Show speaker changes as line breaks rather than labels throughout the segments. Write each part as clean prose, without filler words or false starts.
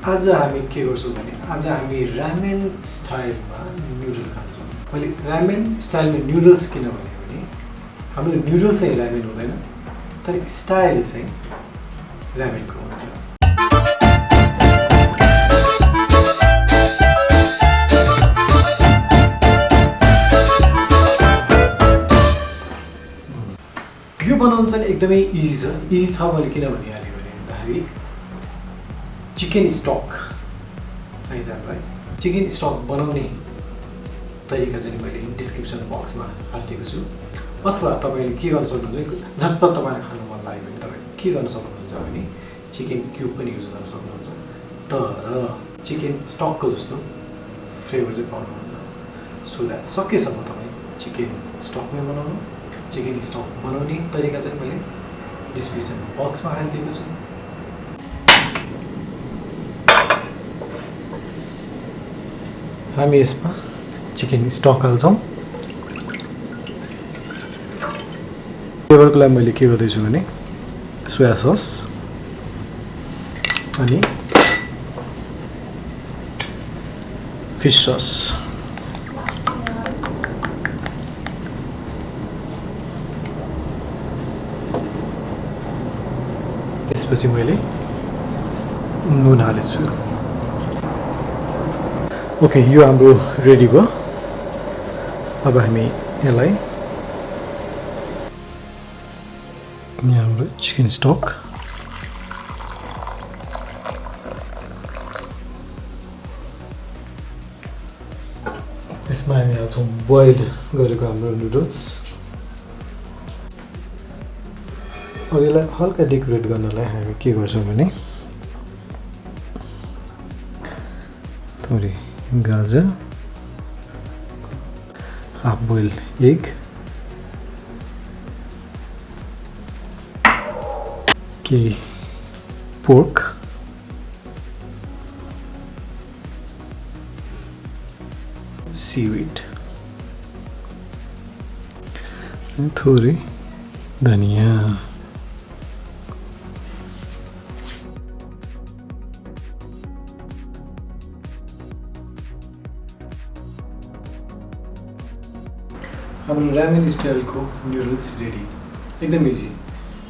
आज हामी के गर्छौँ भने आज हामी रामेन स्टाइलमा नुडल खान्छौँ। मैले रामेन स्टाइलमा नुडल्स किन भने हाम्रो नुडल्स चाहिँ रामेन हुँदैन, तर स्टाइल चाहिँ रामेनको हुन्छ। यो बनाउनु चाहिँ एकदमै इजी छ। मैले किन भनिहालेँ भन्दाखेरि चिकन स्टक चाहिन्छ हामीलाई। चिकन स्टक बनाउने तरिका चाहिँ मैले डिस्क्रिप्सन बक्समा हालिदिएको छु, अथवा तपाईँले के गर्न सक्नुहुन्छ, झट्पट तपाईँलाई खानु मन लाग्यो भने तपाईँ के गर्न सक्नुहुन्छ भने चिकन क्युब पनि युज गर्न सक्नुहुन्छ। तर चिकन स्टकको जस्तो फ्लेभर चाहिँ पाउनुहुन्न। सो द्याट सकेसम्म तपाईँ चिकन स्टकमै बनाउनु। चिकन स्टक बनाउने तरिका चाहिँ मैले डिस्क्रिप्सन बक्समा हालिदिएको छु। हामी यसमा चिकन स्टक हाल्छौँ। फ्लेभरको लागि मैले के गर्दैछु भने सोया सस अनि फिस सस, त्यसपछि मैले नुन हालेछु। ओके, यो हाम्रो रेडी भयो। अब हामी यसलाई हाम्रो चिकन स्टक त्यसमा हामी हाल्छौँ बोइल्ड गरेको हाम्रो नुडल्स। अब यसलाई हल्का डेकोरेट गर्नलाई हामी के गर्छौँ भने थोरै गाजर, हाफ बोइल एग, केही पोर्क, सीविड, थोरै धनिया। हाम्रो रामेन स्टाइलको नुडल्स रेडी। एकदम इजी।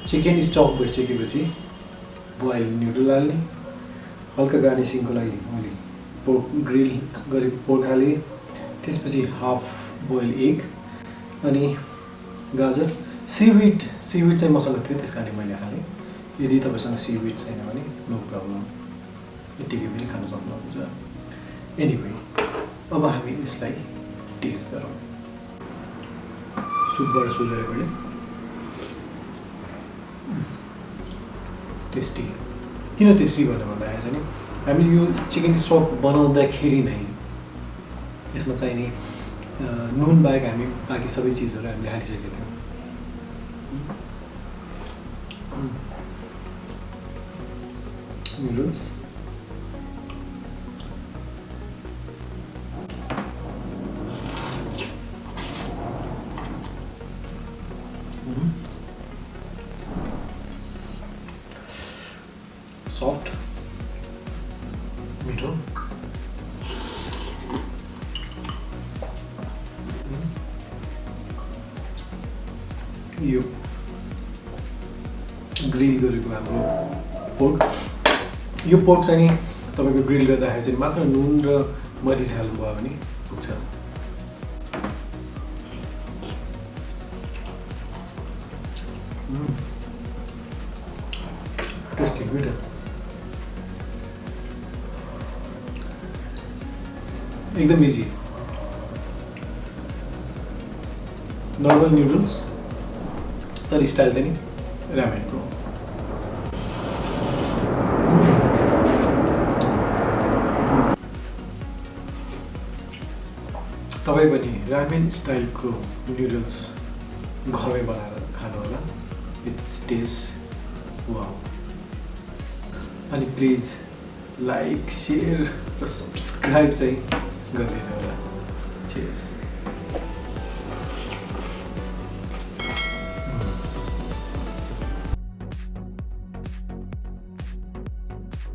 चिकन स्टक भइसकेपछि बोइल नुडल हाल्ने, हल्का गार्निसिङको लागि मैले पोर्क ग्रिल गरेको पोर्क हालेँ, त्यसपछि हाफ बोइल एग अनि गाजर। सीविड चाहिँ मसँग थियो, त्यस कारणले मैले हालेँ। यदि तपाईँसँग सीविड छैन भने नो प्रब्लम, यत्तिकै पनि खान सक्नुहुन्छ। एनिवे, अब हामी यसलाई टेस्ट गरौँ। सुपबाट सुलेर पनि टेस्टी। किन टेस्टी भनेर भन्दाखेरि चाहिँ हामीले यो चिकन स्टक बनाउँदाखेरि नै यसमा चाहिने नुन बाहेक हामी बाँकी सबै चिजहरू हामीले हालिसकेका थियौँ। नुडल्स सॉफ्ट, मिठो, यो ग्रिल गरेको हाम्रो पोर्क। यो पोर्क चाहिँ तपाईँको ग्रिल गर्दाखेरि चाहिँ मात्र नुन र मरिच हाल्नुभयो भने पुग्छ। टेस्टी, मिठो। एकदम इजी। नर्मल नुडल्स तर स्टाइल चाहिँ नि रामेनको। तपाईँ पनि रामेन स्टाइलको नुडल्स घरमै बनाएर खानु होला। It's taste wow. अनि प्लिज लाइक, सेयर र सब्सक्राइब चाहिँ गरिदिनु होला। चीयर्स।